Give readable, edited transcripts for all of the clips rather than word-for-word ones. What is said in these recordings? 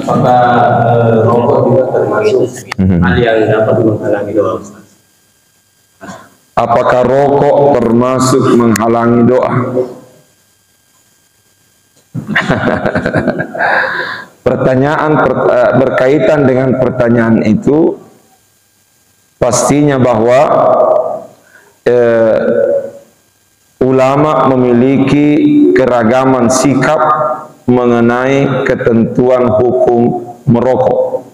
Apakah rokok juga termasuk hal yang dapat menghalangi doa? Apakah rokok termasuk menghalangi doa? Pertanyaan berkaitan dengan pertanyaan itu, pastinya bahwa ulama memiliki keragaman sikap mengenai ketentuan hukum merokok.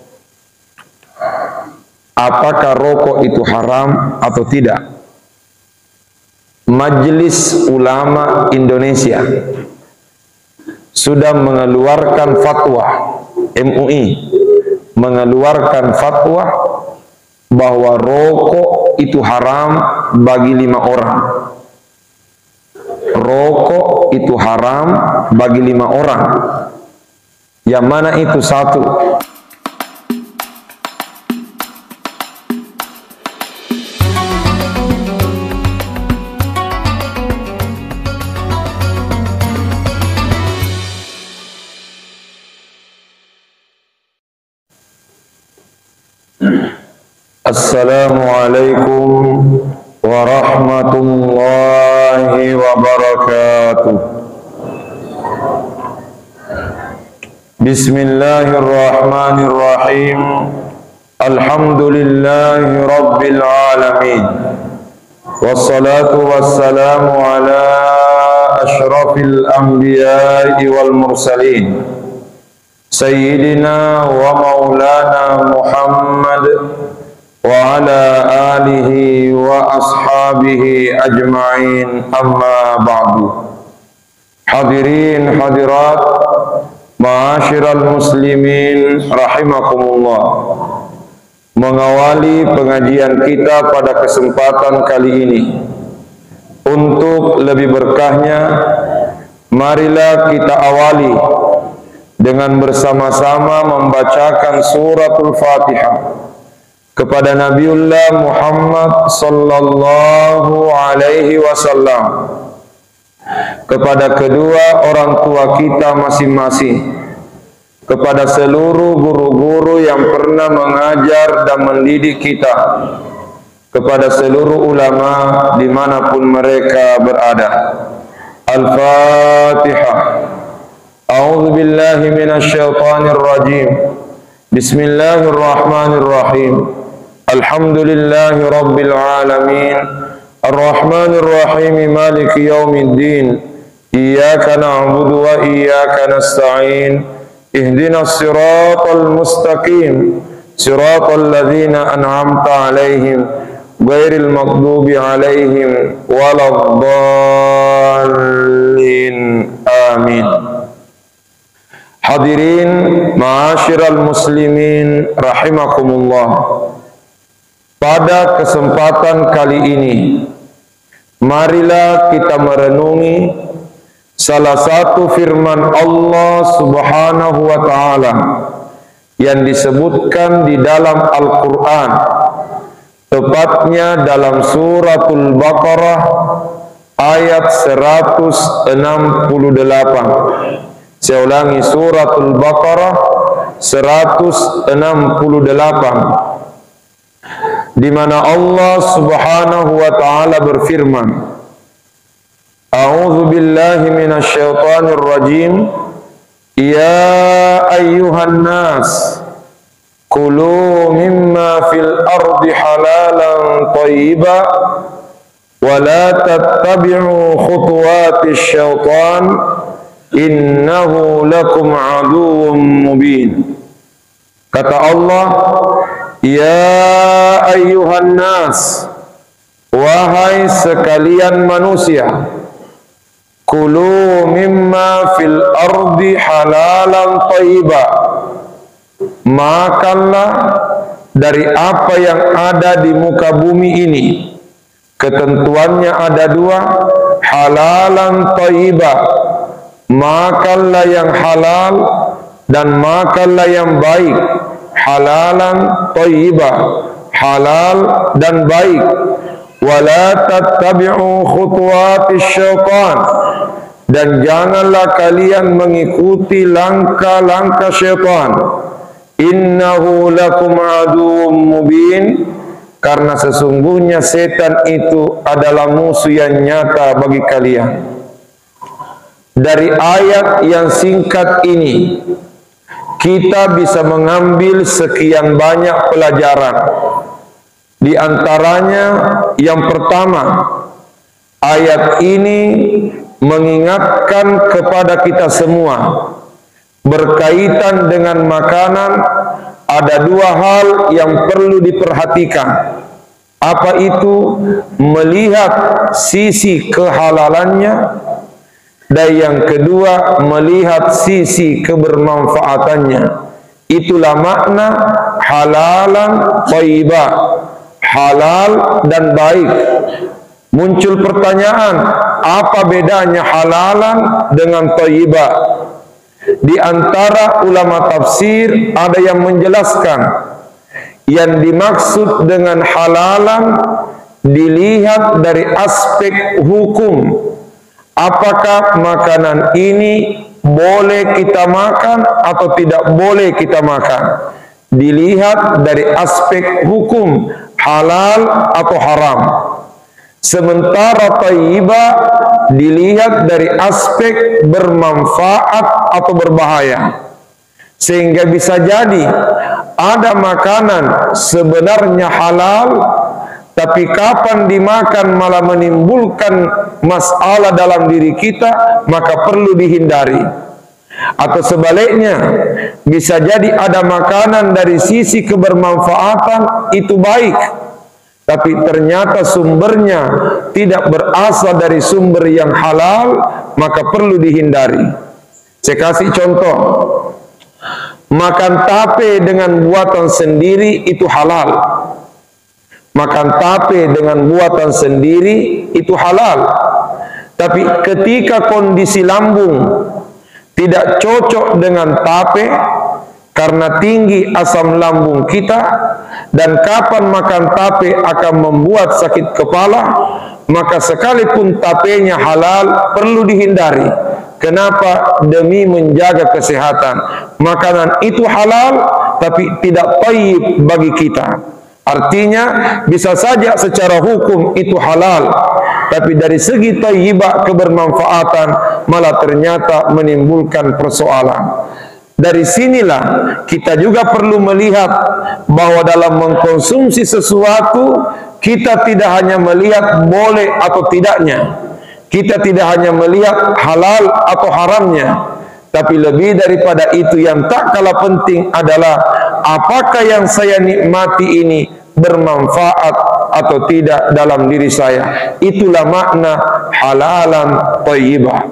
Apakah rokok itu haram atau tidak? Majelis Ulama Indonesia sudah mengeluarkan fatwa, MUI mengeluarkan fatwa bahwa rokok itu haram bagi 5 orang. Rokok itu haram bagi 5 orang. Yang mana itu? 1, Assalamualaikum warahmatullahi wabarakatuh. Bismillahirrahmanirrahim. Alhamdulillahi rabbil alamin. Wassalatu wassalamu ala ashrafil anbiya'i wal mursalin, Sayyidina wa maulana Muhammad wa ala alihi wa ashabihi ajma'in, amma ba'du. Hadirin hadirat ma'asyiral muslimin rahimakumullah. Mengawali pengajian kita pada kesempatan kali ini, untuk lebih berkahnya, marilah kita awali dengan bersama-sama membacakan suratul Fatihah kepada Nabiullah Muhammad sallallahu alaihi wasallam, kepada kedua orang tua kita masing-masing, kepada seluruh guru-guru yang pernah mengajar dan mendidik kita, kepada seluruh ulama dimanapun mereka berada. Al-Fatihah. A'udzu billahi minasy syaithanir rajim. Bismillahirrahmanirrahim. Alhamdulillahi rabbil alamin. Ar-Rahmanir Rahim, Maliki yaumiddin. Iyyaka na'budu wa iyyaka nasta'in. Ihdinas siratal mustaqim. Siratal ladzina an'amta 'alaihim ghairil maghdubi 'alaihim waladdallin. Amin. Hadirin ma'asyiral muslimin rahimakumullah. Pada kesempatan kali ini, marilah kita merenungi salah satu firman Allah Subhanahu wa ta'ala yang disebutkan di dalam Al-Quran, tepatnya dalam suratul Baqarah ayat 168. Saya ulangi, suratul Baqarah 168, di mana Allah Subhanahu wa ta'ala berfirman, A'udzu billahi minasy syaithanir rajim. Ya ayyuhan nas, kulu mimma fil ardi halalan thayyiban wa la tattabi'u khutuwatis syaitan innahu lakum aduwwum mubin. Kata Allah, ya ayyuhan nas, wahai sekalian manusia, kulu mimma fil ardi halalan thayyiban, makanlah dari apa yang ada di muka bumi ini. Ketentuannya ada 2, halalan thayyiban, makanlah yang halal dan makanlah yang baik. Halalan thayyiban, halal dan baik. Wala tattabi'u khutuwatis syaitan, dan janganlah kalian mengikuti langkah-langkah syaitan. innahu lakum aduwwum mubin, karena sesungguhnya setan itu adalah musuh yang nyata bagi kalian. Dari ayat yang singkat ini kita bisa mengambil sekian banyak pelajaran. Di antaranya yang pertama, ayat ini mengingatkan kepada kita semua berkaitan dengan makanan. Ada dua hal yang perlu diperhatikan. Apa itu? Melihat sisi kehalalannya, dan yang kedua melihat sisi kebermanfaatannya. Itulah makna halalan thayyibah, halal dan baik. Muncul pertanyaan, apa bedanya halalan dengan thayyibah? Di antara ulama tafsir ada yang menjelaskan yang dimaksud dengan halalan dilihat dari aspek hukum. Apakah makanan ini boleh kita makan atau tidak boleh kita makan? Dilihat dari aspek hukum, halal atau haram. Sementara thayyibah dilihat dari aspek bermanfaat atau berbahaya. Sehingga bisa jadi ada makanan sebenarnya halal, tapi kapan dimakan malah menimbulkan masalah dalam diri kita, maka perlu dihindari. Atau sebaliknya, bisa jadi ada makanan dari sisi kebermanfaatan itu baik, tapi ternyata sumbernya tidak berasal dari sumber yang halal, maka perlu dihindari. Saya kasih contoh. Makan tape dengan buatan sendiri itu halal. Makan tape dengan buatan sendiri itu halal. Tapi ketika kondisi lambung tidak cocok dengan tape karena tinggi asam lambung kita, dan kapan makan tape akan membuat sakit kepala, maka sekalipun tapenya halal perlu dihindari. Kenapa? Demi menjaga kesehatan. Makanan itu halal tapi tidak thayyib bagi kita. Artinya bisa saja secara hukum itu halal, tapi dari segi thayyibah kebermanfaatan malah ternyata menimbulkan persoalan. Dari sinilah kita juga perlu melihat bahwa dalam mengkonsumsi sesuatu kita tidak hanya melihat boleh atau tidaknya. Kita tidak hanya melihat halal atau haramnya, tapi lebih daripada itu yang tak kalah penting adalah apakah yang saya nikmati ini bermanfaat atau tidak dalam diri saya. Itulah makna halalan thayyibah.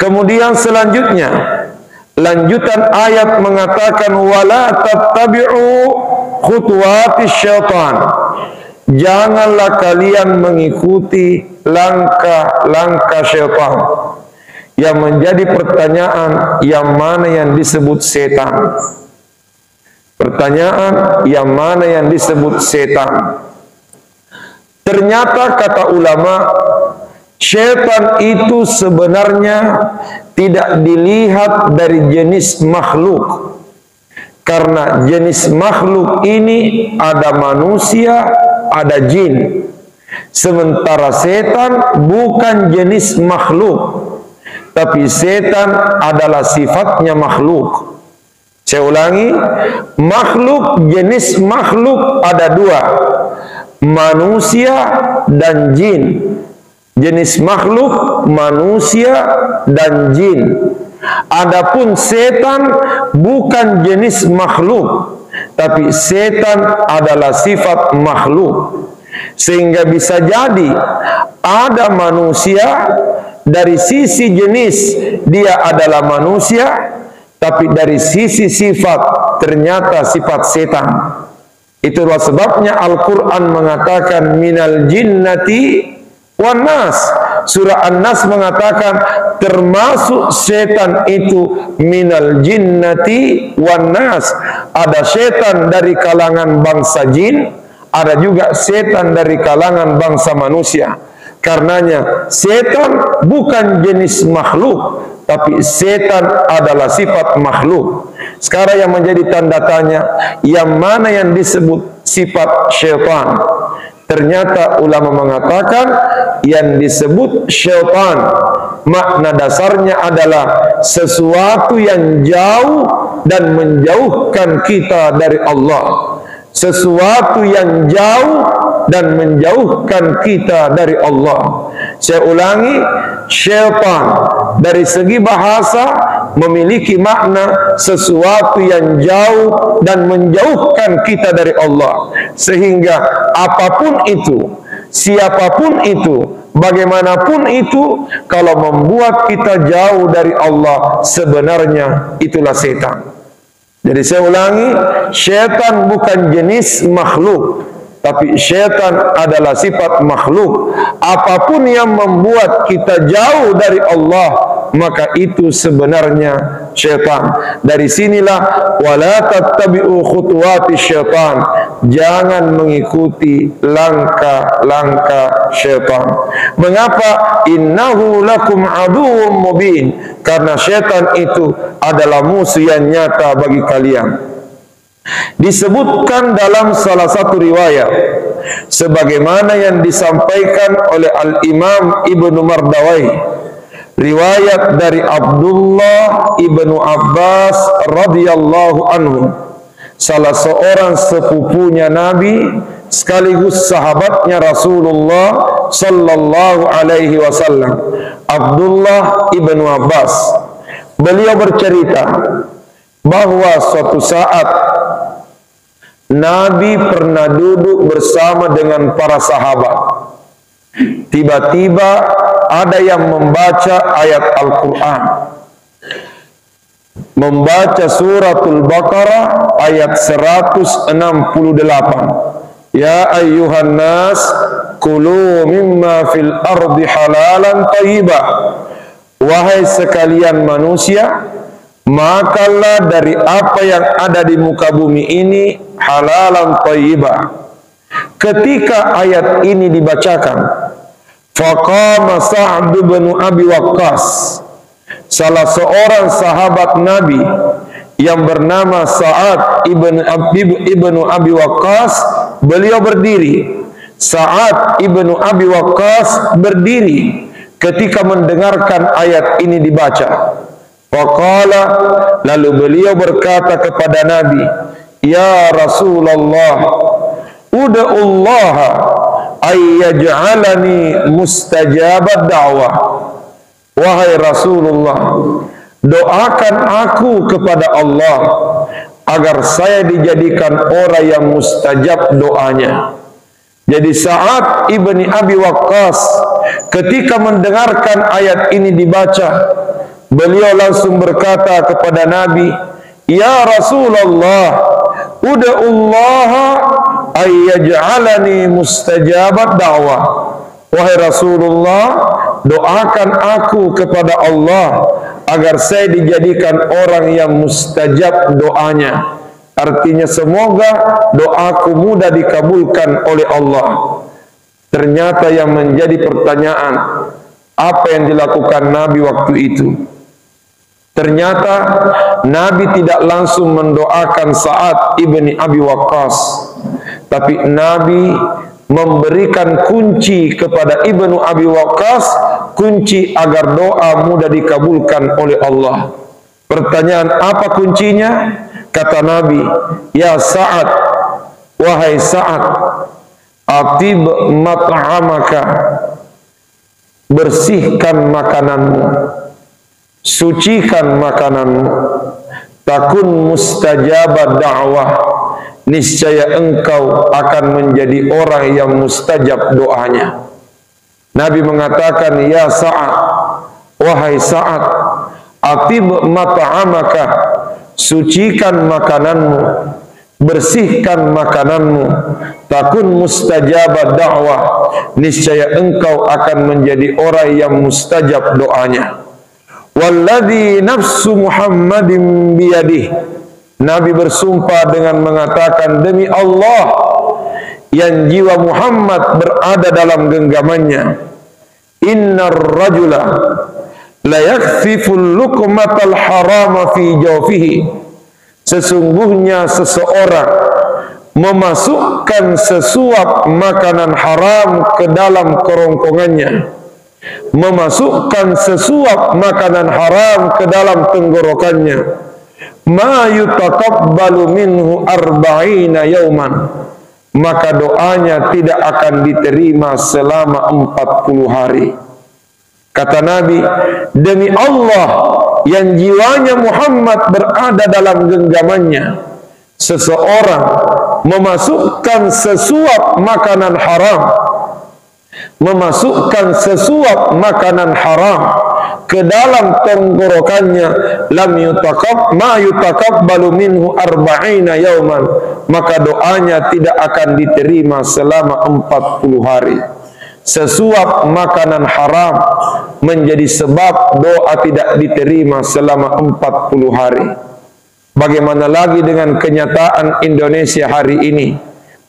Kemudian selanjutnya, lanjutan ayat mengatakan wala tattabi'u khutuwatis syaitan. Janganlah kalian mengikuti langkah-langkah syaitan. Yang menjadi pertanyaan, yang mana yang disebut setan? Pertanyaan, yang mana yang disebut setan? Ternyata kata ulama, syaitan itu sebenarnya tidak dilihat dari jenis makhluk. Karena jenis makhluk ini ada manusia, ada jin. Sementara setan bukan jenis makhluk, tapi setan adalah sifatnya makhluk. Saya ulangi, makhluk, jenis makhluk ada dua, manusia dan jin. Jenis makhluk manusia dan jin. Adapun setan bukan jenis makhluk, tapi setan adalah sifat makhluk. Sehingga bisa jadi ada manusia dari sisi jenis dia adalah manusia, tapi dari sisi sifat ternyata sifat setan. Itulah sebabnya Al-Quran mengatakan minal jinnati wan nas. Surah An-Nas mengatakan termasuk setan itu minal jinnati wan nas. Ada setan dari kalangan bangsa jin, ada juga setan dari kalangan bangsa manusia. Karenanya setan bukan jenis makhluk, tapi setan adalah sifat makhluk. Sekarang yang menjadi tanda tanya, yang mana yang disebut sifat syaitan? Ternyata ulama mengatakan yang disebut syaitan makna dasarnya adalah sesuatu yang jauh dan menjauhkan kita dari Allah. Sesuatu yang jauh dan menjauhkan kita dari Allah. Saya ulangi, syaitan dari segi bahasa memiliki makna sesuatu yang jauh dan menjauhkan kita dari Allah. Sehingga apapun itu, siapapun itu, bagaimanapun itu, kalau membuat kita jauh dari Allah, sebenarnya itulah setan. Jadi saya ulangi, syaitan bukan jenis makhluk, tapi syaitan adalah sifat makhluk. Apapun yang membuat kita jauh dari Allah, maka itu sebenarnya syaitan. Dari sinilah wala tattabi'u khutuwati syaitan. Jangan mengikuti langkah-langkah syaitan. Mengapa? Innahu lakum aduwwum mubin. Karena syaitan itu adalah musuh yang nyata bagi kalian. Disebutkan dalam salah satu riwayat sebagaimana yang disampaikan oleh Al-Imam Ibnu Mardawai, riwayat dari Abdullah Ibnu Abbas radhiyallahu anhu, salah seorang sepupunya Nabi sekaligus sahabatnya Rasulullah sallallahu alaihi wasallam, Abdullah Ibnu Abbas. Beliau bercerita bahwa suatu saat Nabi pernah duduk bersama dengan para sahabat. Tiba-tiba ada yang membaca ayat Al-Quran, membaca suratul Baqarah ayat 168. Ya ayyuhan nas kulu mimma fil ardi halalan thayyibah. Wahai sekalian manusia, makanlah dari apa yang ada di muka bumi ini halalan thayyibah. Ketika ayat ini dibacakan, faqama Sa'd bin Abi Waqqas, salah seorang sahabat Nabi yang bernama Sa'ad ibnu Abi Waqqas, beliau berdiri. Sa'ad ibnu Abi Waqqas berdiri ketika mendengarkan ayat ini dibaca. Faqala, lalu beliau berkata kepada Nabi, ya Rasulullah, ud'ullaha ayyaj'alani mustajabat da'wah. Wahai Rasulullah, doakan aku kepada Allah agar saya dijadikan orang yang mustajab doanya. Jadi Sa'ad ibni Abi Waqqas ketika mendengarkan ayat ini dibaca, beliau langsung berkata kepada Nabi, ya Rasulullah, ud'ullaha ayyaj'alani mustajabat da'wah. Wahai Rasulullah, doakan aku kepada Allah agar saya dijadikan orang yang mustajab doanya. Artinya semoga doaku mudah dikabulkan oleh Allah. Ternyata yang menjadi pertanyaan, apa yang dilakukan Nabi waktu itu? Ternyata Nabi tidak langsung mendoakan Sa'ad ibni Abi Waqqas, tapi Nabi memberikan kunci kepada Ibnu Abi Waqqas, kunci agar doa mudah dikabulkan oleh Allah. Pertanyaan, apa kuncinya? Kata Nabi, ya Sa'ad, wahai Sa'ad, atib mat'amaka, bersihkan makananmu, sucikan makananmu, takun mustajabah da'wah, niscaya engkau akan menjadi orang yang mustajab doanya. Nabi mengatakan, ya Sa'ad, wahai Sa'ad, atib mat'amaka, sucikan makananmu, bersihkan makananmu, takun mustajabah da'wah, niscaya engkau akan menjadi orang yang mustajab doanya. Walladzi nafsu Muhammadin biyadih, Nabi bersumpah dengan mengatakan, demi Allah yang jiwa Muhammad berada dalam genggamannya, innar rajula la yakfiful luqmatal harama fi jawfihi, sesungguhnya seseorang memasukkan sesuap makanan haram ke dalam kerongkongannya, memasukkan sesuap makanan haram ke dalam tenggorokannya, ma yutaqabbalu minhu arba'ina yauman, maka doanya tidak akan diterima selama 40 hari. Kata Nabi, demi Allah yang jiwanya Muhammad berada dalam genggamannya, seseorang memasukkan sesuap makanan haram, memasukkan sesuap makanan haram ke dalam tenggorokannya, lam yutaqabbalu minhu arba'ina yauman, maka doanya tidak akan diterima selama 40 hari. Sesuap makanan haram menjadi sebab doa tidak diterima selama 40 hari. Bagaimana lagi dengan kenyataan Indonesia hari ini?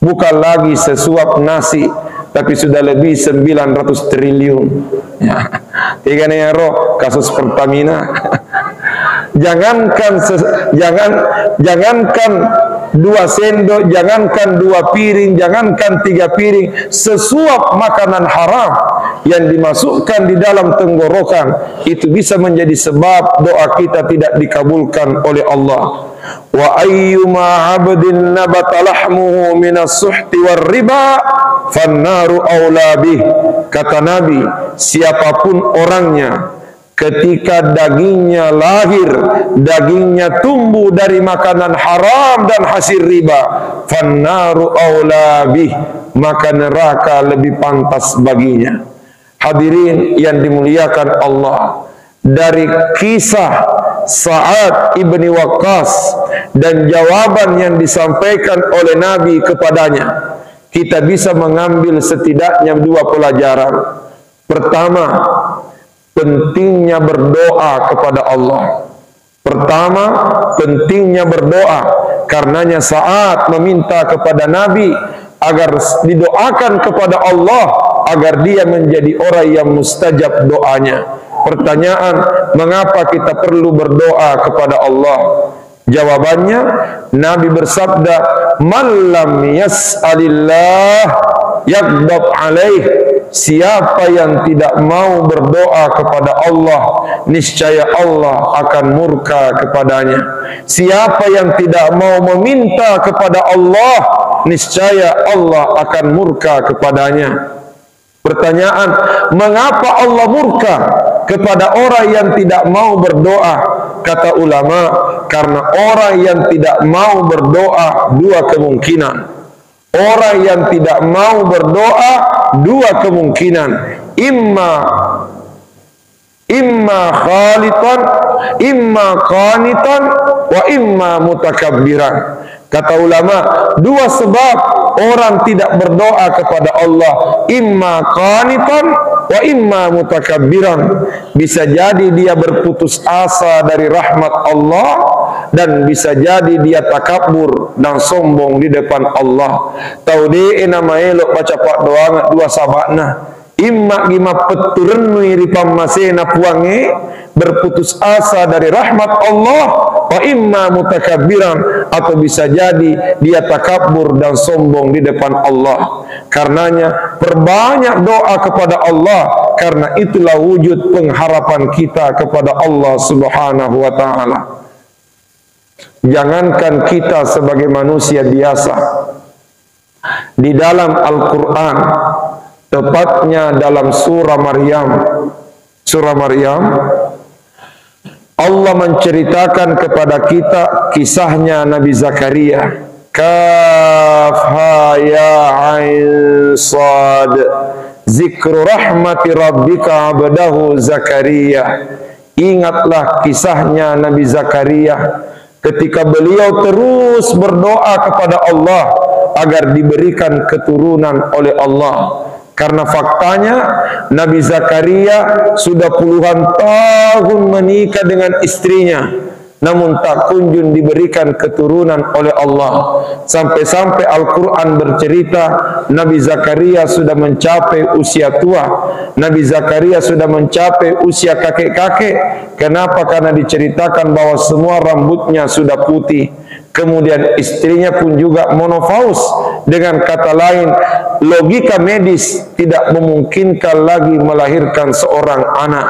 Bukan lagi sesuap nasi, tapi sudah lebih 900 triliun. Ya. Tiga roh kasus Pertamina. Jangankan 2 sendok, jangankan 2 piring, jangankan 3 piring, sesuap makanan haram yang dimasukkan di dalam tenggorokan itu bisa menjadi sebab doa kita tidak dikabulkan oleh Allah. Wa ayyuma 'abdin nabata lahmuhu minas suhti war riba fannaru aula bih. Kata Nabi, siapapun orangnya ketika dagingnya lahir, dagingnya tumbuh dari makanan haram dan hasil riba, fannaru aula bih, maka neraka lebih pantas baginya. Hadirin yang dimuliakan Allah, dari kisah Sa'ad ibni Waqqas dan jawaban yang disampaikan oleh Nabi kepadanya, kita bisa mengambil setidaknya 2 pelajaran. Pertama, pentingnya berdoa kepada Allah. Pertama, pentingnya berdoa. Karenanya Sa'ad meminta kepada Nabi agar didoakan kepada Allah agar dia menjadi orang yang mustajab doanya. Pertanyaan, mengapa kita perlu berdoa kepada Allah? Jawabannya, Nabi bersabda, "Man lam yas'alillah yaghdab alaih." Siapa yang tidak mau berdoa kepada Allah, niscaya Allah akan murka kepadanya. Siapa yang tidak mau meminta kepada Allah, niscaya Allah akan murka kepadanya. Pertanyaan, mengapa Allah murka kepada orang yang tidak mau berdoa? Kata ulama, karena orang yang tidak mau berdoa 2 kemungkinan. Orang yang tidak mau berdoa 2 kemungkinan. Imma khalitan, imma qanitan, wa imma mutakabbiran. Kata ulama, 2 sebab orang tidak berdoa kepada Allah, imma qanitan wa imma mutakabbiran. Bisa jadi dia berputus asa dari rahmat Allah, dan bisa jadi dia takabur dan sombong di depan Allah. Tahu dia nama elok baca pak doa 2 sabakna. Imma gima peturunui ripam masena puange, berputus asa dari rahmat Allah, wa imma mutakabbiran, atau bisa jadi dia takabur dan sombong di depan Allah. Karenanya perbanyak doa kepada Allah, karena itulah wujud pengharapan kita kepada Allah Subhanahu wa taala. Jangankan kita sebagai manusia biasa, di dalam Al-Quran, tepatnya dalam surah Maryam, Allah menceritakan kepada kita kisahnya Nabi Zakaria. Kaf ha ya ain sad, zikru rahmati rabbika abdahu Zakaria. Ingatlah kisahnya Nabi Zakaria ketika beliau terus berdoa kepada Allah agar diberikan keturunan oleh Allah. Karena faktanya Nabi Zakaria sudah puluhan tahun menikah dengan istrinya, namun tak kunjung diberikan keturunan oleh Allah. Sampai-sampai Al-Quran bercerita Nabi Zakaria sudah mencapai usia tua, Nabi Zakaria sudah mencapai usia kakek-kakek. Kenapa? Karena diceritakan bahwa semua rambutnya sudah putih. Kemudian istrinya pun juga monofaus. Dengan kata lain, logika medis tidak memungkinkan lagi melahirkan seorang anak.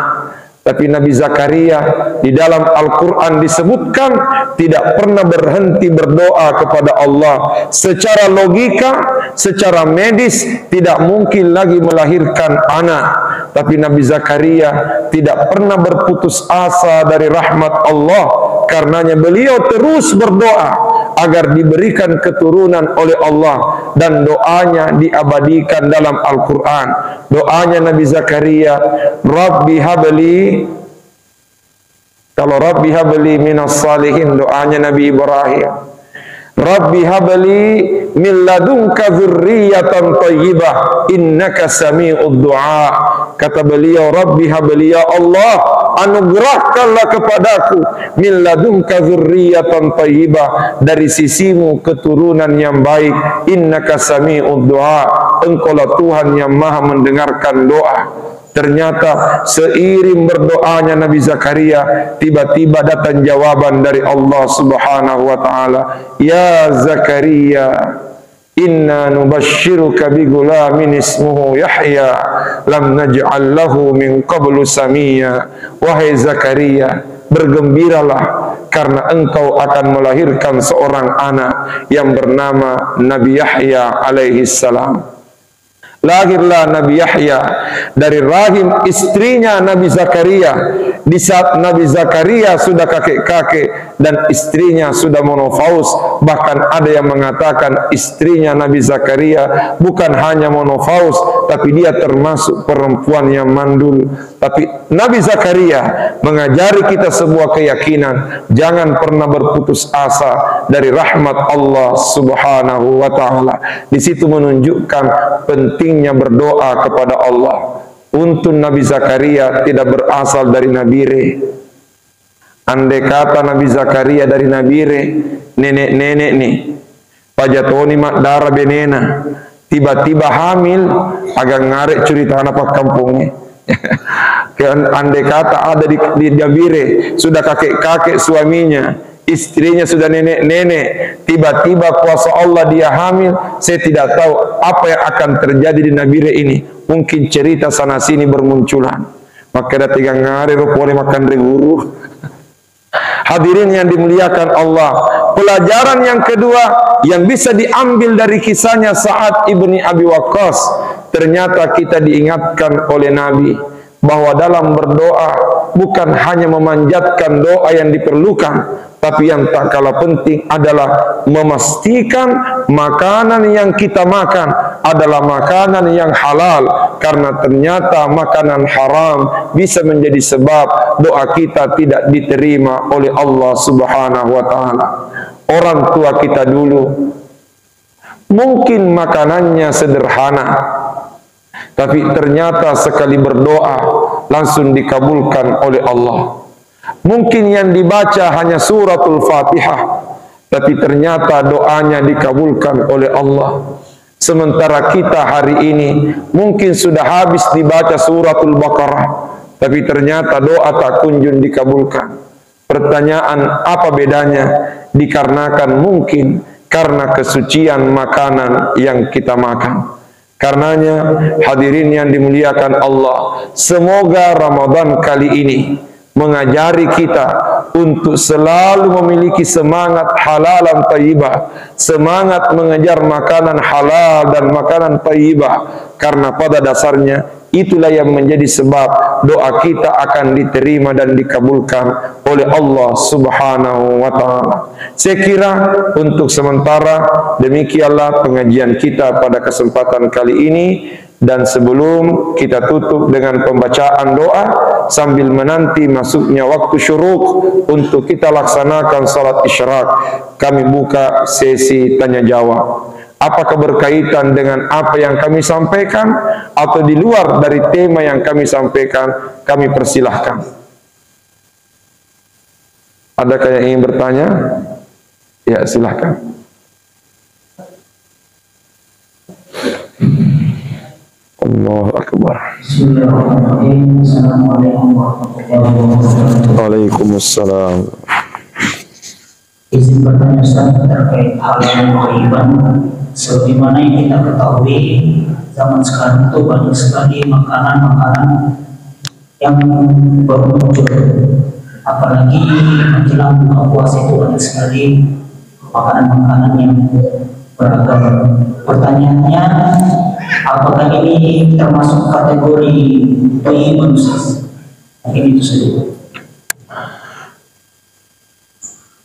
Tapi Nabi Zakaria di dalam Al-Quran disebutkan tidak pernah berhenti berdoa kepada Allah. Secara logika, secara medis tidak mungkin lagi melahirkan anak. Tapi Nabi Zakaria tidak pernah berputus asa dari rahmat Allah. Karenanya beliau terus berdoa agar diberikan keturunan oleh Allah, dan doanya diabadikan dalam Al-Quran. Doanya Nabi Zakaria, Rabbi habli, kalau Rabbi habli minas salihin, doanya Nabi Ibrahim, Rabbi habli min ladunka dzurriyyatan thayyibah innaka sami'ud du'a. Kata beliau, Rabbi habli, ya Allah, anugerahkanlah kepadaku min ladunka dzurriyyatan thayyibah, dari sisimu keturunan yang baik. Innaka sami'ud du'a, engkaulah Tuhan yang maha mendengarkan doa. Ternyata seiring berdoanya Nabi Zakaria, tiba-tiba datang jawaban dari Allah Subhanahu wa taala, ya Zakaria, inna nubashshiruka bi gulamin ismuhu Yahya lam naj'al lahu min qablu samia. Wahai Zakaria, bergembiralah karena engkau akan melahirkan seorang anak yang bernama Nabi Yahya alaihi salam. Lahirlah Nabi Yahya dari rahim istrinya Nabi Zakaria. Di saat Nabi Zakaria sudah kakek-kakek dan istrinya sudah monofaus. Bahkan ada yang mengatakan istrinya Nabi Zakaria bukan hanya monofaus, tapi dia termasuk perempuan yang mandul. Tapi Nabi Zakaria mengajari kita sebuah keyakinan, jangan pernah berputus asa dari rahmat Allah Subhanahu wa taala. Di situ menunjukkan pentingnya berdoa kepada Allah. Untun Nabi Zakaria tidak berasal dari Nabire. Andai kata Nabi Zakaria dari Nabire, nenek-nenek nih, pajatoni mak darah benena, tiba-tiba hamil, agak ngarik cerita anak kampungnya. Andai kata ada di Nabire, sudah kakek-kakek suaminya, istrinya sudah nenek-nenek, tiba-tiba kuasa Allah dia hamil, saya tidak tahu apa yang akan terjadi di Nabire ini. Mungkin cerita sana sini bermunculan. Maka ada tiga ngari boleh makan reguru. Hadirin yang dimuliakan Allah, pelajaran yang kedua yang bisa diambil dari kisahnya Sa'ad ibni Abi Waqqas, ternyata kita diingatkan oleh Nabi bahwa dalam berdoa bukan hanya memanjatkan doa yang diperlukan, tapi yang tak kalah penting adalah memastikan makanan yang kita makan adalah makanan yang halal, karena ternyata makanan haram bisa menjadi sebab doa kita tidak diterima oleh Allah Subhanahu wa taala. Orang tua kita dulu mungkin makanannya sederhana, tapi ternyata sekali berdoa langsung dikabulkan oleh Allah. Mungkin yang dibaca hanya suratul Fatihah, tapi ternyata doanya dikabulkan oleh Allah. Sementara kita hari ini mungkin sudah habis dibaca suratul Baqarah, tapi ternyata doa tak kunjung dikabulkan. Pertanyaan, apa bedanya? Dikarenakan mungkin karena kesucian makanan yang kita makan. Karenanya hadirin yang dimuliakan Allah, semoga Ramadan kali ini mengajari kita untuk selalu memiliki semangat halalan thayyibah, semangat mengejar makanan halal dan makanan thayyibah, karena pada dasarnya itulah yang menjadi sebab doa kita akan diterima dan dikabulkan oleh Allah Subhanahu wa taala. Saya kira untuk sementara demikianlah pengajian kita pada kesempatan kali ini, dan sebelum kita tutup dengan pembacaan doa sambil menanti masuknya waktu syuruk untuk kita laksanakan salat isyraq, kami buka sesi tanya jawab. Apakah berkaitan dengan apa yang kami sampaikan atau di luar dari tema yang kami sampaikan, kami persilahkan. Adakah yang ingin bertanya? Ya, silahkan. Allahu Akbar. Bismillahirrahmanirrahim. Assalamualaikum warahmatullahi wabarakatuh. Waalaikumsalam. Izin bertanya Ustaz terkait hal yang berkaitan. Sebagaimana yang kita ketahui, zaman sekarang itu banyak sekali makanan-makanan yang baru muncul. Apalagi menjelang buka puasa itu banyak sekali makanan-makanan yang beragam. Pertanyaannya, apakah ini termasuk kategori thayyibun Ustaz? Mungkin itu saja.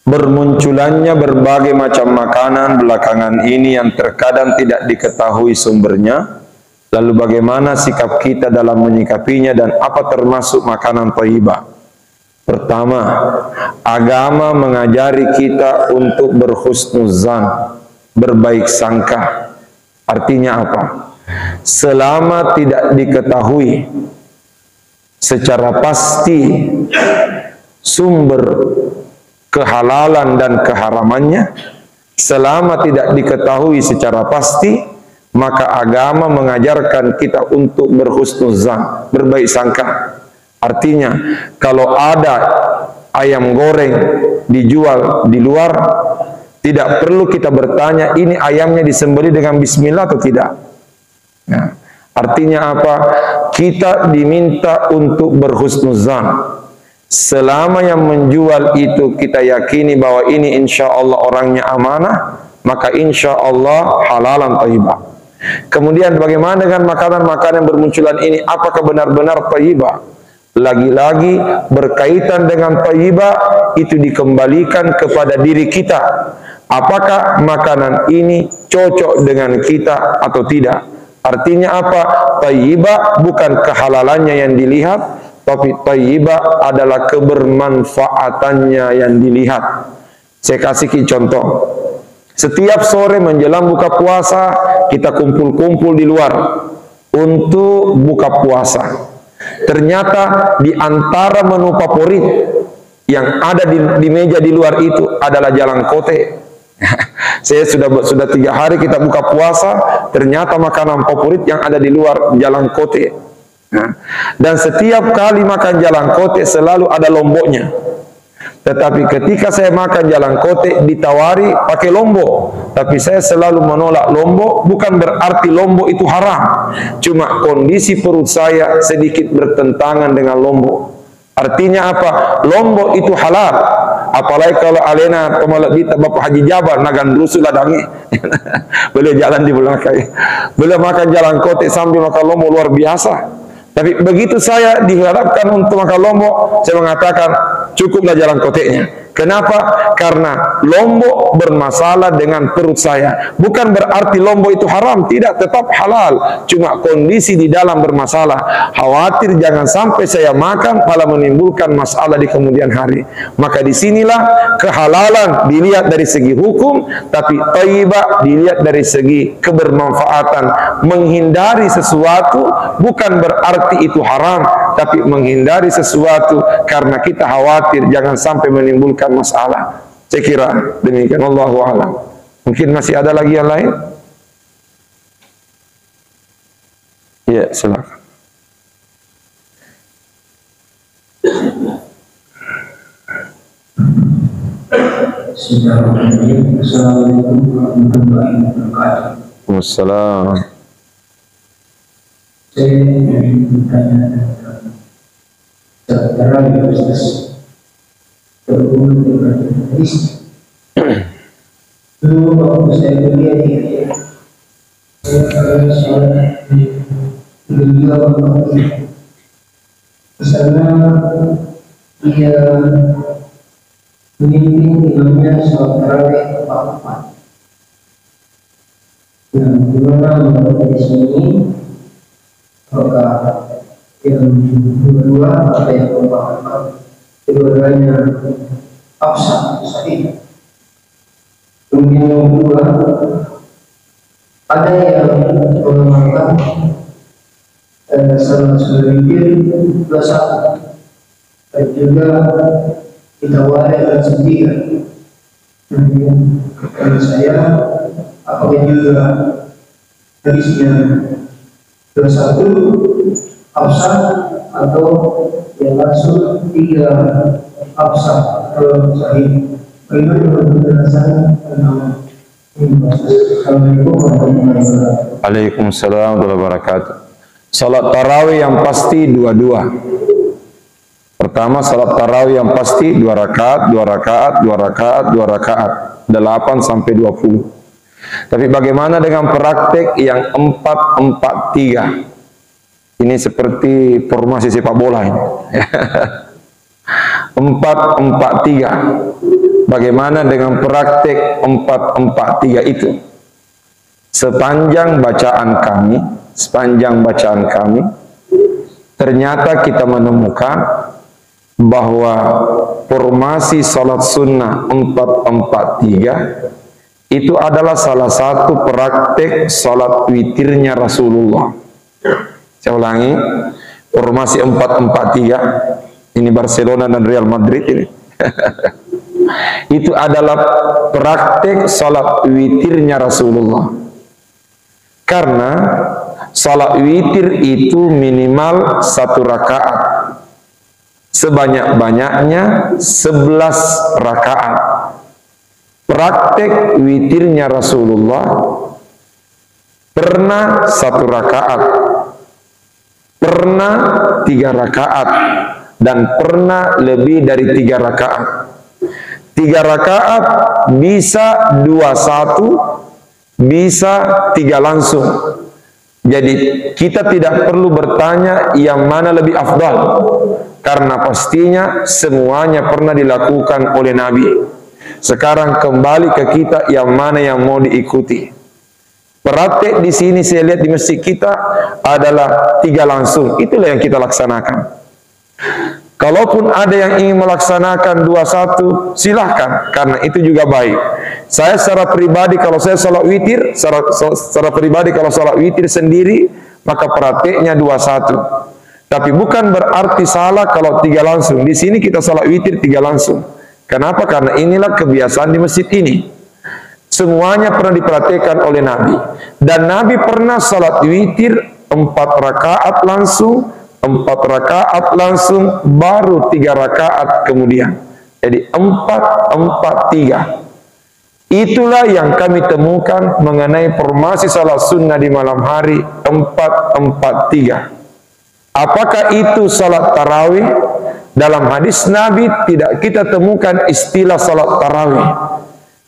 Bermunculannya berbagai macam makanan belakangan ini yang terkadang tidak diketahui sumbernya. Lalu bagaimana sikap kita dalam menyikapinya dan apa termasuk makanan thayyibah? Pertama, agama mengajari kita untuk berhusnuzan, berbaik sangka. Artinya apa? Selama tidak diketahui secara pasti sumber kehalalan dan keharamannya, selama tidak diketahui secara pasti, maka agama mengajarkan kita untuk berhusnuzan, berbaik sangka. Artinya, kalau ada ayam goreng dijual di luar, tidak perlu kita bertanya, ini ayamnya disembelih dengan bismillah atau tidak. Nah, artinya apa? Kita diminta untuk berhusnuzan. Selama yang menjual itu kita yakini bahwa ini insya Allah orangnya amanah, maka insya Allah halalan thayyibah. Kemudian bagaimana dengan makanan-makanan yang bermunculan ini? Apakah benar-benar thayyibah? Lagi-lagi berkaitan dengan thayyibah itu dikembalikan kepada diri kita. Apakah makanan ini cocok dengan kita atau tidak? Artinya apa? Thayyibah bukan kehalalannya yang dilihat, tapi thayyibah adalah kebermanfaatannya yang dilihat. Saya kasih contoh. Setiap sore menjelang buka puasa, kita kumpul-kumpul di luar untuk buka puasa. Ternyata di antara menu favorit yang ada di meja di luar itu adalah jalang kote. Saya sudah 3 hari kita buka puasa, ternyata makanan favorit yang ada di luar jalang kote. Dan setiap kali makan jalang kote selalu ada lomboknya. Tetapi ketika saya makan jalang kote ditawari pakai lombok, tapi saya selalu menolak lombok. Bukan berarti lombok itu haram, cuma kondisi perut saya sedikit bertentangan dengan lombok. Artinya apa? Lombok itu halal. Apalagi kalau alena pemalak kita Bapak Haji Jabar nagan rusuh ladangi. Boleh jalan di belakang. Boleh makan jalang kote sambil makan lombok, luar biasa. Tapi begitu saya diharapkan untuk makan lombok, saya mengatakan cukuplah jalan koteknya. Kenapa? Karena lombok bermasalah dengan perut saya. Bukan berarti lombok itu haram, tidak, tetap halal. Cuma kondisi di dalam bermasalah. Khawatir jangan sampai saya makan malah menimbulkan masalah di kemudian hari. Maka disinilah kehalalan dilihat dari segi hukum, tapi thayyibah dilihat dari segi kebermanfaatan. Menghindari sesuatu bukan berarti itu haram, tapi menghindari sesuatu karena kita khawatir jangan sampai menimbulkan masalah. Saya kira demikian, wallahu a'lam. Mungkin masih ada lagi yang lain? Ya, silakan. Assalamualaikum warahmatullahi wabarakatuh. Wassalam. Saya ingin bertanya secara Ustaz berhubung dengan hadis. Dulu waktu saya kuliah di saya beliau di sana dia memimpin imamnya sholat tarawih Pak. Nah, gimana menurut di sini? Apakah yang kedua atau yang keempat keduanya absah sahih? Kemudian yang kedua, ada yang mengatakan salat sunnah witir +1, dan juga ditawari langsung 3. Kemudian kalau saya apakah juga hadisnya 21 absah atau yang langsung 3 absah atau sahih? Bagaimana penjelasan tentang ini? Assalamualaikum warahmatullahi wabarakatuh. Waalaikumsalam warahmatullahi wabarakatuh. Salat tarawih yang pasti 22. Pertama, salat tarawih yang pasti 2 rakaat, 2 rakaat, 2 rakaat, 2 rakaat, 8 sampai 20. Tapi bagaimana dengan praktek yang 4-4-3? Ini seperti formasi sepak bola ini. 4-4-3. Bagaimana dengan praktek 4-4-3 itu? Sepanjang bacaan kami, ternyata kita menemukan bahwa formasi salat sunnah 4-4-3 itu adalah salah satu praktek salat witirnya Rasulullah. Saya ulangi, formasi 4-4-3 ini Barcelona dan Real Madrid ini. Itu adalah praktek salat witirnya Rasulullah. Karena salat witir itu minimal 1 rakaat, sebanyak-banyaknya 11 rakaat. Praktek witirnya Rasulullah pernah 1 rakaat, pernah 3 rakaat, dan pernah lebih dari 3 rakaat. 3 rakaat bisa 2-1, bisa 3 langsung. Jadi kita tidak perlu bertanya yang mana lebih afdal, karena pastinya semuanya pernah dilakukan oleh Nabi. Sekarang kembali ke kita yang mana yang mau diikuti. Praktek di sini saya lihat di masjid kita adalah 3 langsung. Itulah yang kita laksanakan. Kalaupun ada yang ingin melaksanakan 2-1, silahkan, karena itu juga baik. Saya secara pribadi kalau saya salat witir, secara pribadi kalau salat witir sendiri, maka prakteknya 2-1. Tapi bukan berarti salah kalau 3 langsung. Di sini kita salat witir 3 langsung. Kenapa? Karena inilah kebiasaan di masjid ini. Semuanya pernah dipraktekkan oleh Nabi. Dan Nabi pernah salat witir 4 rakaat langsung, 4 rakaat langsung, baru 3 rakaat kemudian. Jadi 4-4-3. Itulah yang kami temukan mengenai formasi salat sunnah di malam hari 4-4-3. Apakah itu salat tarawih? Dalam hadis Nabi tidak kita temukan istilah salat tarawih.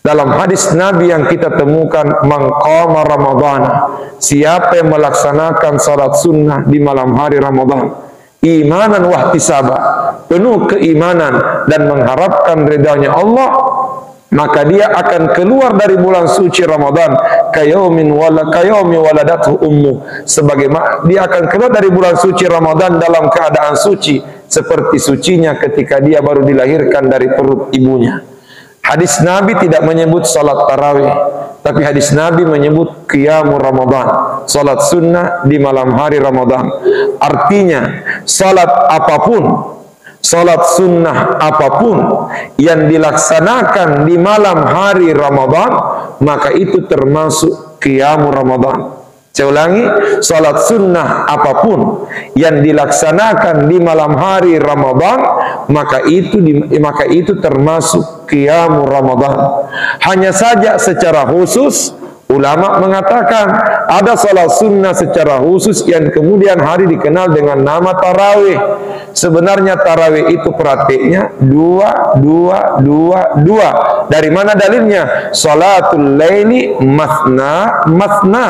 Dalam hadis Nabi yang kita temukan, man qama Ramadan, siapa yang melaksanakan salat sunnah di malam hari Ramadan, imanan wahtisaba, penuh keimanan dan mengharapkan ridhanya Allah, maka dia akan keluar dari bulan suci Ramadan kayaumi waladathu ummu, sebagaimana dia akan keluar dari bulan suci Ramadan dalam keadaan suci seperti sucinya ketika dia baru dilahirkan dari perut ibunya. Hadis Nabi tidak menyebut salat tarawih, tapi hadis Nabi menyebut qiyamul Ramadan, salat sunnah di malam hari Ramadan. Artinya salat apapun, salat sunnah apapun yang dilaksanakan di malam hari Ramadan, maka itu termasuk qiyamul Ramadan. Saya ulangi, salat sunnah apapun yang dilaksanakan di malam hari Ramadan, maka itu termasuk qiyamul Ramadan. Hanya saja secara khusus ulama mengatakan ada salat sunnah secara khusus yang kemudian hari dikenal dengan nama tarawih. Sebenarnya tarawih itu praktiknya 2-2-2-2. Dari mana dalilnya? Salatul laili masna masna.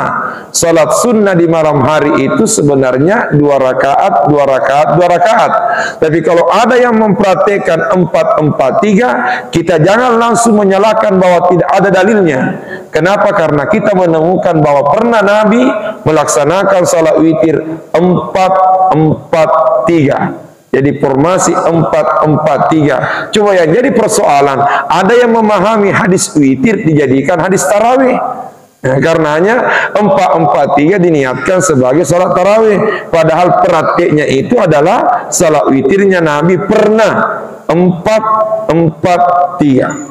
Salat sunnah di malam hari itu sebenarnya 2 rakaat, 2 rakaat, 2 rakaat. Tapi kalau ada yang mempraktikkan 4-4-3, kita jangan langsung menyalahkan bahwa tidak ada dalilnya. Kenapa? Karena kita menemukan bahwa pernah Nabi melaksanakan salat witir 4-4-3. Jadi formasi 4-4-3. Coba yang jadi persoalan, ada yang memahami hadis witir dijadikan hadis tarawih. Ya, karenanya 4-4-3 diniatkan sebagai salat tarawih. Padahal praktiknya itu adalah salat witirnya Nabi pernah 4-4-3.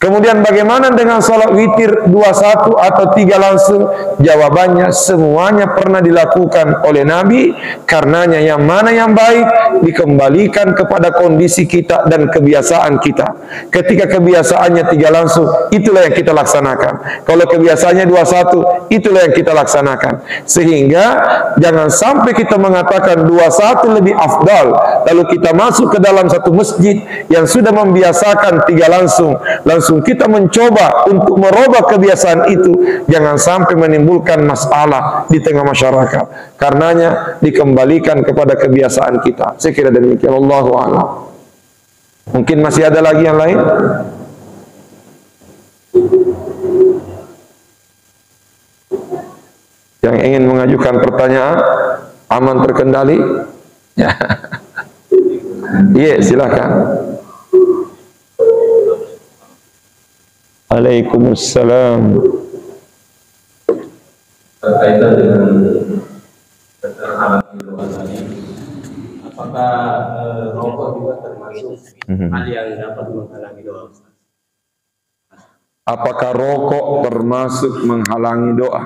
Kemudian bagaimana dengan sholat witir 21 atau 3 langsung? Jawabannya semuanya pernah dilakukan oleh Nabi. Karenanya yang mana yang baik dikembalikan kepada kondisi kita dan kebiasaan kita. Ketika kebiasaannya 3 langsung, itulah yang kita laksanakan. Kalau kebiasaannya 21, itulah yang kita laksanakan. Sehingga jangan sampai kita mengatakan 21 lebih afdal, lalu kita masuk ke dalam satu masjid yang sudah membiasakan 3 langsung kita mencoba untuk merubah kebiasaan itu, jangan sampai menimbulkan masalah di tengah masyarakat. Karenanya dikembalikan kepada kebiasaan kita. Saya kira demikian. Allahu a'lam. Mungkin masih ada lagi yang lain? Yang ingin mengajukan pertanyaan, aman terkendali? Ya. Iya, silakan. Waalaikumsalam. Berkaitan dengan terhalang doa tadi, apakah rokok juga termasuk hal yang dapat menghalangi doa? Apakah rokok termasuk menghalangi doa?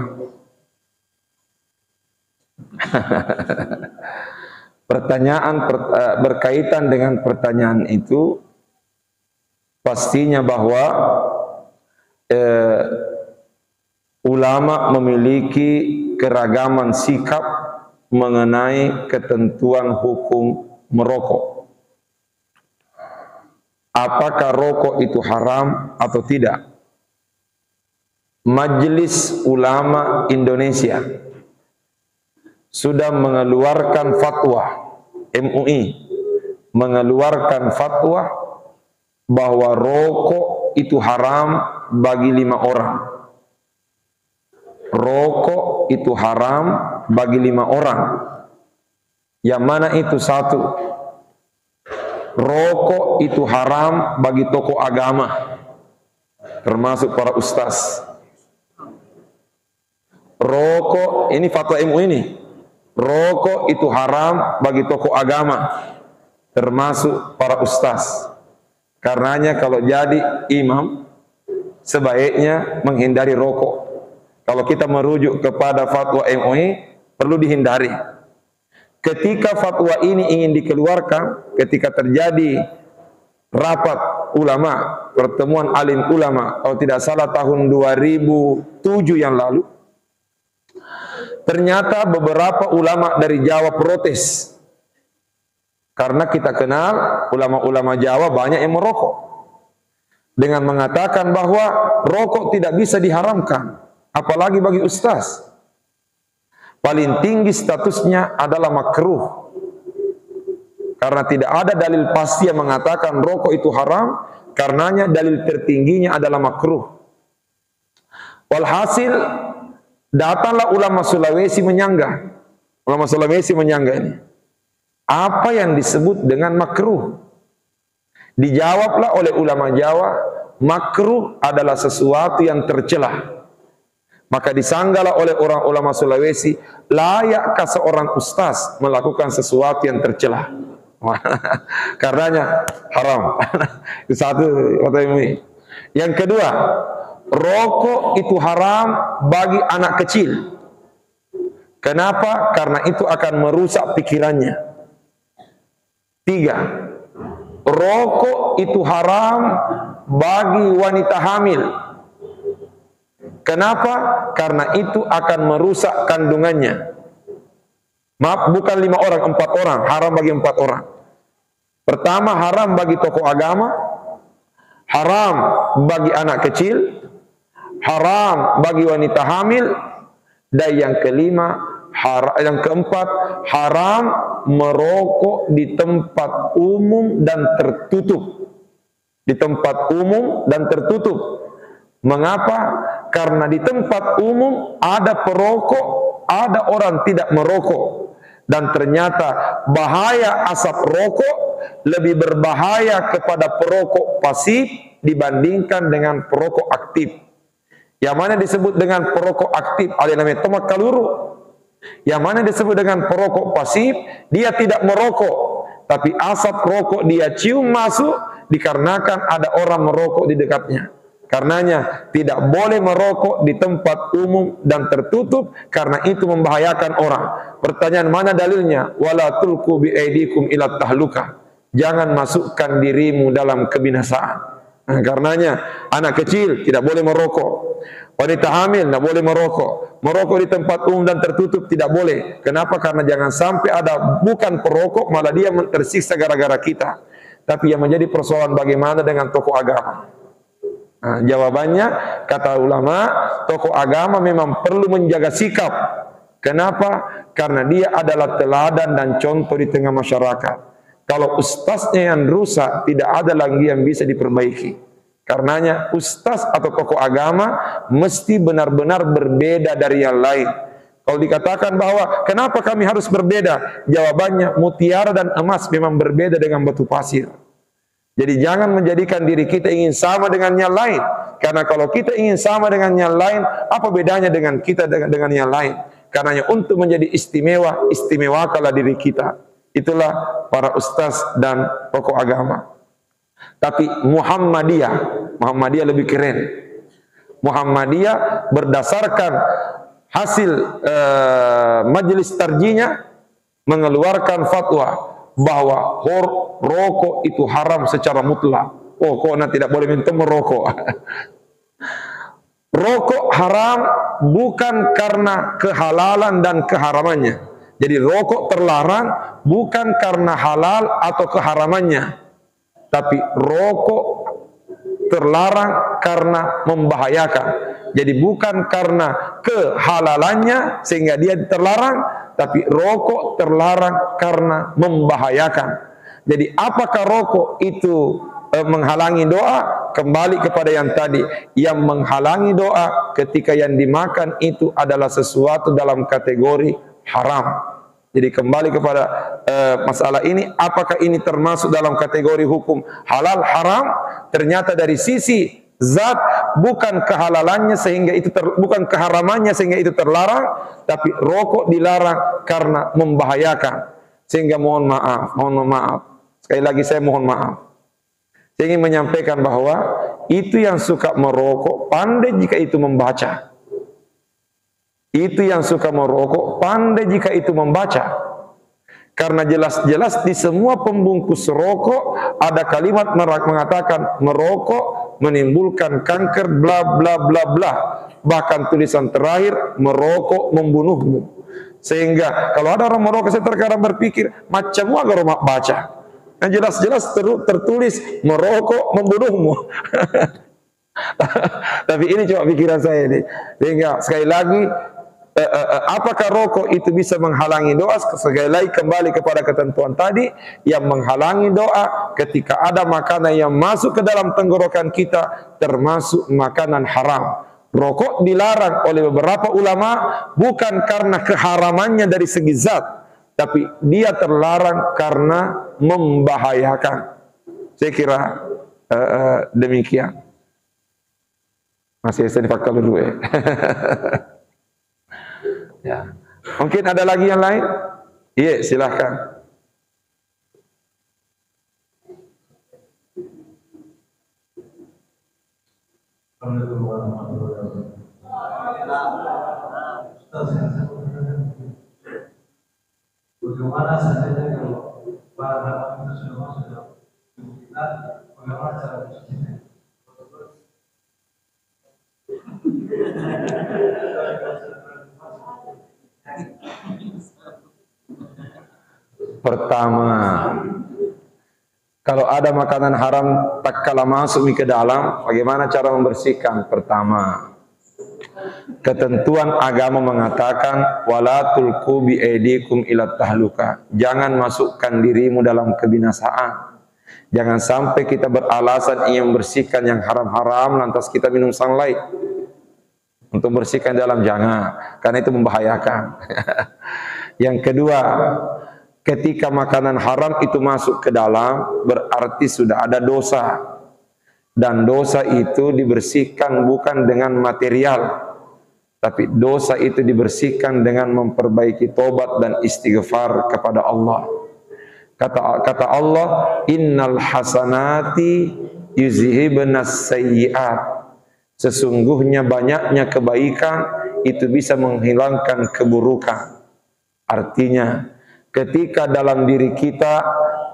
Pertanyaan berkaitan dengan pertanyaan itu, pastinya bahwa ulama memiliki keragaman sikap mengenai ketentuan hukum merokok. Apakah rokok itu haram atau tidak? Majelis Ulama Indonesia sudah mengeluarkan fatwa, MUI mengeluarkan fatwa bahwa rokok itu haram bagi 5 orang. Rokok itu haram bagi 5 orang. Yang mana itu? 1, rokok itu haram bagi tokoh agama, termasuk para ustaz. Rokok, ini fatwa MUI ini, rokok itu haram bagi tokoh agama, termasuk para ustaz. Karenanya kalau jadi imam sebaiknya menghindari rokok. Kalau kita merujuk kepada fatwa MUI, perlu dihindari. Ketika fatwa ini ingin dikeluarkan, ketika terjadi rapat ulama, pertemuan alim ulama, kalau tidak salah tahun 2007 yang lalu, ternyata beberapa ulama dari Jawa protes. Karena kita kenal ulama-ulama Jawa banyak yang merokok, dengan mengatakan bahwa rokok tidak bisa diharamkan, apalagi bagi ustaz. Paling tinggi statusnya adalah makruh, karena tidak ada dalil pasti yang mengatakan rokok itu haram. Karenanya dalil tertingginya adalah makruh. Walhasil datanglah ulama Sulawesi menyanggah. Ulama Sulawesi menyanggah ini, apa yang disebut dengan makruh? Dijawablah oleh ulama Jawa, makruh adalah sesuatu yang tercela. Maka disanggahlah oleh orang ulama Sulawesi, layakkah seorang ustaz melakukan sesuatu yang tercela? Karenanya haram. Itu satu kata ini. Yang kedua, rokok itu haram bagi anak kecil. Kenapa? Karena itu akan merusak pikirannya. 3, rokok itu haram bagi wanita hamil. Kenapa? Karena itu akan merusak kandungannya. Maaf, bukan 5 orang, 4 orang. Haram bagi 4 orang. Pertama, haram bagi tokoh agama, haram bagi anak kecil, haram bagi wanita hamil, dan yang keempat, haram merokok di tempat umum dan tertutup. Di tempat umum dan tertutup. Mengapa? Karena di tempat umum ada perokok, ada orang tidak merokok. Dan ternyata bahaya asap rokok lebih berbahaya kepada perokok pasif dibandingkan dengan perokok aktif. Yang mana disebut dengan perokok aktif, ada namanya tomak kaluru. Yang mana disebut dengan perokok pasif, dia tidak merokok, tapi asap rokok dia cium masuk dikarenakan ada orang merokok di dekatnya. Karenanya tidak boleh merokok di tempat umum dan tertutup karena itu membahayakan orang. Pertanyaan, mana dalilnya? Wala tulqu bi aidikum ila tahluka. Jangan masukkan dirimu dalam kebinasaan. Nah, karenanya anak kecil tidak boleh merokok. Wanita hamil tidak boleh merokok. Merokok di tempat umum dan tertutup tidak boleh. Kenapa? Karena jangan sampai ada bukan perokok malah dia tersiksa gara-gara kita. Tapi yang menjadi persoalan bagaimana dengan tokoh agama. Nah, jawabannya kata ulama, tokoh agama memang perlu menjaga sikap. Kenapa? Karena dia adalah teladan dan contoh di tengah masyarakat. Kalau ustaznya yang rusak, tidak ada lagi yang bisa diperbaiki. Karenanya ustaz atau tokoh agama mesti benar-benar berbeda dari yang lain. Kalau dikatakan bahwa kenapa kami harus berbeda? Jawabannya mutiara dan emas memang berbeda dengan batu pasir. Jadi jangan menjadikan diri kita ingin sama dengan yang lain. Karena kalau kita ingin sama dengan yang lain, apa bedanya dengan kita dengan yang lain? Karenanya untuk menjadi istimewa, istimewakanlah diri kita. Itulah para ustaz dan tokoh agama. Tapi Muhammadiyah lebih keren. Muhammadiyah berdasarkan hasil majelis tarjinya mengeluarkan fatwa bahwa rokok itu haram secara mutlak. Oh, kok tidak boleh minta merokok. Rokok haram bukan karena kehalalan dan keharamannya. Jadi rokok terlarang bukan karena halal atau keharamannya, tapi rokok terlarang karena membahayakan. Jadi bukan karena kehalalannya sehingga dia terlarang, tapi rokok terlarang karena membahayakan. Jadi apakah rokok itu menghalangi doa? Kembali kepada yang tadi, yang menghalangi doa ketika yang dimakan itu adalah sesuatu dalam kategori haram. Jadi kembali kepada masalah ini, apakah ini termasuk dalam kategori hukum halal haram? Ternyata dari sisi zat bukan kehalalannya sehingga itu bukan keharamannya sehingga itu terlarang, tapi rokok dilarang karena membahayakan. Sehingga mohon maaf. Sekali lagi saya mohon maaf. Saya ingin menyampaikan bahwa itu yang suka merokok pandai jika itu membaca. Itu yang suka merokok pandai jika itu membaca. Karena jelas-jelas di semua pembungkus rokok ada kalimat mengatakan merokok menimbulkan kanker bla bla bla bla. Bahkan tulisan terakhir merokok membunuhmu. Sehingga kalau ada orang merokok, saya terkadang berpikir macam apa orang baca. Yang jelas-jelas tertulis merokok membunuhmu. Tapi ini cuma pikiran saya ini. Sehingga sekali lagi, apakah rokok itu bisa menghalangi doa? Sekali lagi kembali kepada ketentuan tadi, yang menghalangi doa ketika ada makanan yang masuk ke dalam tenggorokan kita, termasuk makanan haram. Rokok dilarang oleh beberapa ulama bukan karena keharamannya dari segi zat, tapi dia terlarang karena membahayakan. Saya kira demikian. Masih saya difakal dulu ya. Ya. Mungkin ada lagi yang lain? Iya, silahkan. Bagaimana saja kalau para itu sudah masuk dalam kita, bagaimana cara berpikirnya? Pertama, kalau ada makanan haram tak kala masuk ke dalam, bagaimana cara membersihkan? Pertama, ketentuan agama mengatakan wala tulqu bi aidikum ila tahluka. Jangan masukkan dirimu dalam kebinasaan. Jangan sampai kita beralasan ingin membersihkan yang haram-haram lantas kita minum sunlight. Untuk bersihkan dalam jangan, karena itu membahayakan. Yang kedua, ketika makanan haram itu masuk ke dalam, berarti sudah ada dosa. Dan dosa itu dibersihkan bukan dengan material, tapi dosa itu dibersihkan dengan memperbaiki tobat dan istighfar kepada Allah. Kata Allah, innal hasanati yuzhibnas sayyi'at. Sesungguhnya banyaknya kebaikan itu bisa menghilangkan keburukan. Artinya, ketika dalam diri kita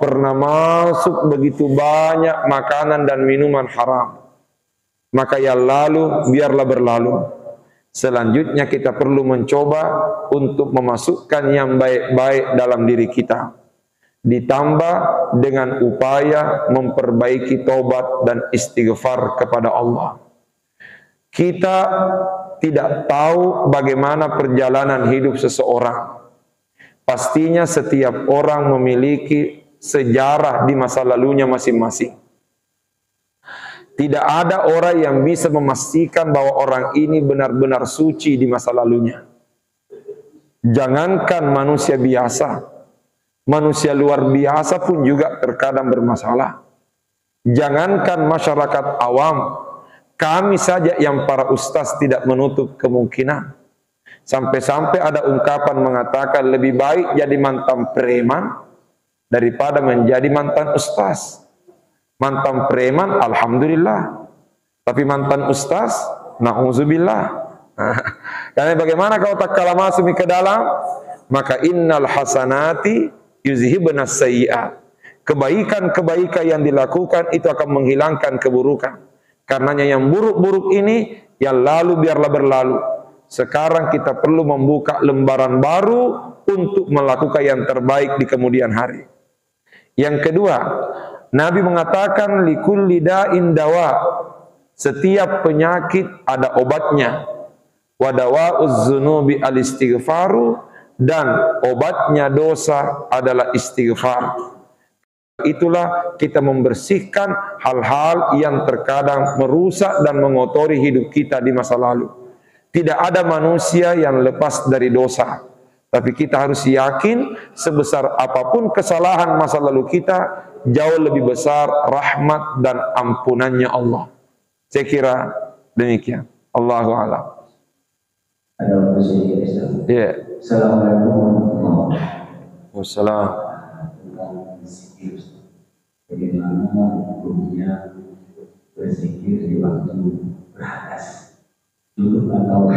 pernah masuk begitu banyak makanan dan minuman haram, maka yang lalu biarlah berlalu. Selanjutnya kita perlu mencoba untuk memasukkan yang baik-baik dalam diri kita, ditambah dengan upaya memperbaiki taubat dan istighfar kepada Allah. Kita tidak tahu bagaimana perjalanan hidup seseorang. Pastinya setiap orang memiliki sejarah di masa lalunya masing-masing. Tidak ada orang yang bisa memastikan bahwa orang ini benar-benar suci di masa lalunya. Jangankan manusia biasa, manusia luar biasa pun juga terkadang bermasalah. Jangankan masyarakat awam, kami saja yang para ustaz tidak menutup kemungkinan. Sampai-sampai ada ungkapan mengatakan lebih baik jadi mantan preman daripada menjadi mantan ustaz. Mantan preman, alhamdulillah. Tapi mantan ustaz, na'udzubillah. Karena bagaimana kalau tak kalah masuk ke dalam, maka innal hasanati yuzhibnas sayyi'at. Kebaikan-kebaikan yang dilakukan itu akan menghilangkan keburukan. Karenanya yang buruk-buruk ini yang lalu biarlah berlalu. Sekarang kita perlu membuka lembaran baru untuk melakukan yang terbaik di kemudian hari. Yang kedua, Nabi mengatakan likulli da'in dawa. Setiap penyakit ada obatnya. Wa dawa'uz dzunubi al-istighfaru, dan obatnya dosa adalah istighfar. Itulah kita membersihkan hal-hal yang terkadang merusak dan mengotori hidup kita di masa lalu. Tidak ada manusia yang lepas dari dosa. Tapi kita harus yakin sebesar apapun kesalahan masa lalu kita, jauh lebih besar rahmat dan ampunannya Allah. Saya kira demikian. Allahu a'lam. Ada posisi Islam. Iya. Assalamualaikum warahmatullahi wabarakatuh. Wassalam. Bagaimana hukumnya berzikir di waktu berhadas, duduk atau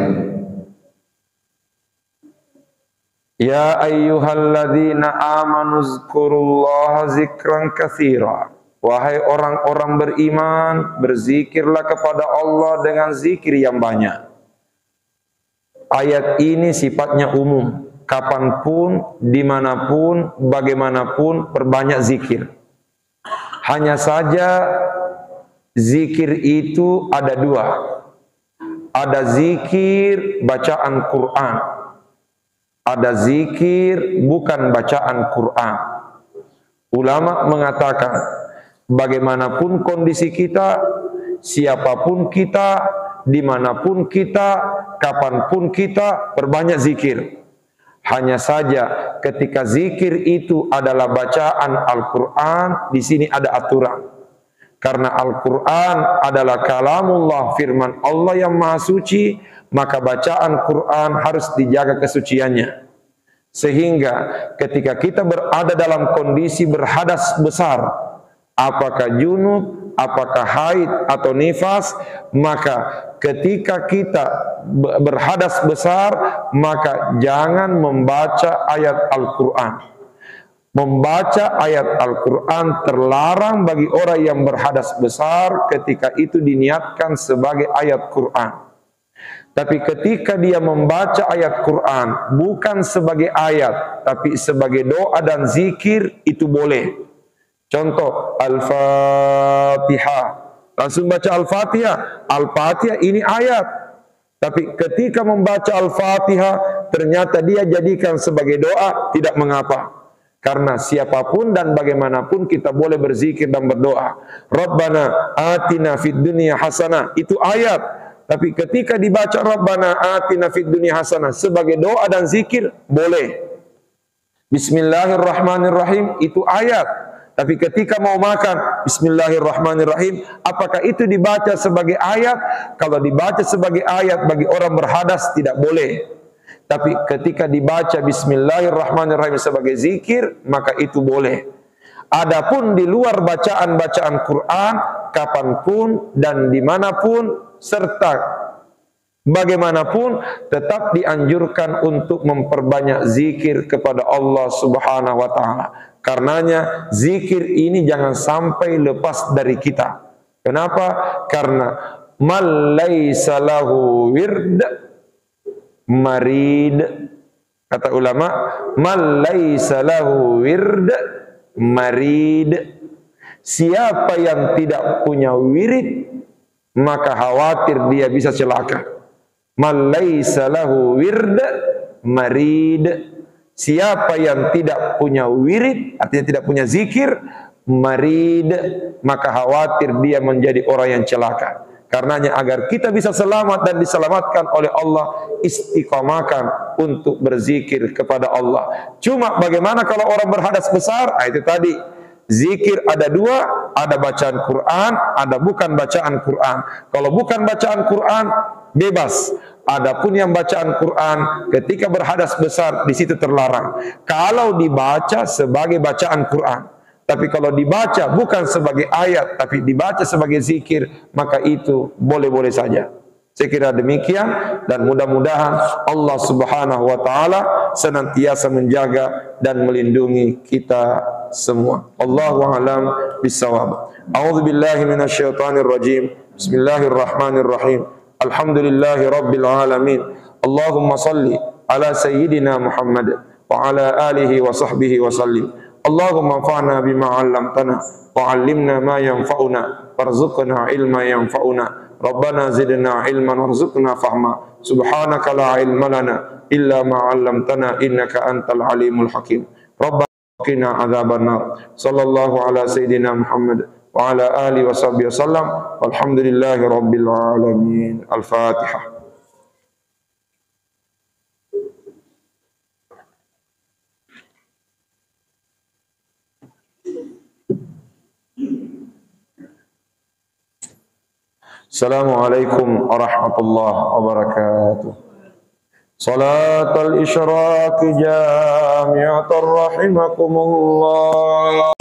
Ya ayyuhalladzina amanu zkurullaha zikran katsira. Wahai orang-orang beriman, berzikirlah kepada Allah dengan zikir yang banyak. Ayat ini sifatnya umum. Kapanpun, dimanapun, bagaimanapun, perbanyak zikir. Hanya saja zikir itu ada dua. Ada zikir bacaan Quran. Ada zikir bukan bacaan Quran. Ulama mengatakan, bagaimanapun kondisi kita, siapapun kita, dimanapun kita, kapanpun kita, perbanyak zikir. Hanya saja ketika zikir itu adalah bacaan Al-Quran, di sini ada aturan. Karena Al-Quran adalah kalamullah, firman Allah yang maha suci, maka bacaan Quran harus dijaga kesuciannya. Sehingga ketika kita berada dalam kondisi berhadas besar, apakah junub, apakah haid atau nifas, maka ketika kita berhadas besar, maka jangan membaca ayat Al-Quran. Membaca ayat Al-Quran terlarang bagi orang yang berhadas besar ketika itu diniatkan sebagai ayat Quran. Tapi ketika dia membaca ayat Quran bukan sebagai ayat, tapi sebagai doa dan zikir, itu boleh. Contoh, Al-Fatihah. Langsung baca Al-Fatihah. Al-Fatihah ini ayat. Tapi ketika membaca Al-Fatihah, ternyata dia jadikan sebagai doa, tidak mengapa. Karena siapapun dan bagaimanapun kita boleh berzikir dan berdoa. Rabbana atina fid dunya hasanah, itu ayat. Tapi ketika dibaca Rabbana atina fid dunya hasanah sebagai doa dan zikir, boleh. Bismillahirrahmanirrahim, itu ayat. Tapi ketika mau makan, Bismillahirrahmanirrahim, apakah itu dibaca sebagai ayat? Kalau dibaca sebagai ayat bagi orang berhadas, tidak boleh. Tapi ketika dibaca Bismillahirrahmanirrahim sebagai zikir, maka itu boleh. Adapun di luar bacaan-bacaan Quran, kapanpun dan dimanapun serta bagaimanapun tetap dianjurkan untuk memperbanyak zikir kepada Allah Subhanahu wa taala. Karenanya zikir ini jangan sampai lepas dari kita. Kenapa? Karena man laisa lahu wird marid. Kata ulama, man laisa lahu wird marid. Siapa yang tidak punya wirid, maka khawatir dia bisa celaka. Man laisa lahu wird marid. Siapa yang tidak punya wirid, artinya tidak punya zikir, marid, maka khawatir dia menjadi orang yang celaka. Karenanya agar kita bisa selamat dan diselamatkan oleh Allah, istiqamahkan untuk berzikir kepada Allah. Cuma bagaimana kalau orang berhadas besar? Itu tadi, zikir ada dua, ada bacaan Quran, ada bukan bacaan Quran. Kalau bukan bacaan Quran, bebas. Adapun yang bacaan Quran ketika berhadas besar di situ terlarang. Kalau dibaca sebagai bacaan Quran, tapi kalau dibaca bukan sebagai ayat tapi dibaca sebagai zikir, maka itu boleh-boleh saja. Saya kira demikian dan mudah-mudahan Allah Subhanahu wa taala senantiasa menjaga dan melindungi kita semua. Allahu a'lam bissawab. A'udzubillahi minasyaitonir rajim. Bismillahirrahmanirrahim. Alhamdulillahi rabbil alamin. Allahumma salli ala sayyidina Muhammad wa ala alihi wa sahbihi wa sallim. Allahumma anfa'na bima 'allamtana wa 'allimna ma yanfa'una warzuqna ilma yanfa'una. Rabbana zidna ilman warzuqna fahma. Subhanaka la ilma lana illa ma 'allamtana innaka antal alimul hakim. Rabbana qina adzabannar. Sallallahu ala sayyidina Muhammad wa ala alihi wa sahbihi wasallam. Walhamdulillahi rabbil alamin. Al-Fatihah. Assalamualaikum warahmatullahi wabarakatuh. Salatul isyraq jami'atan rahimakumullah.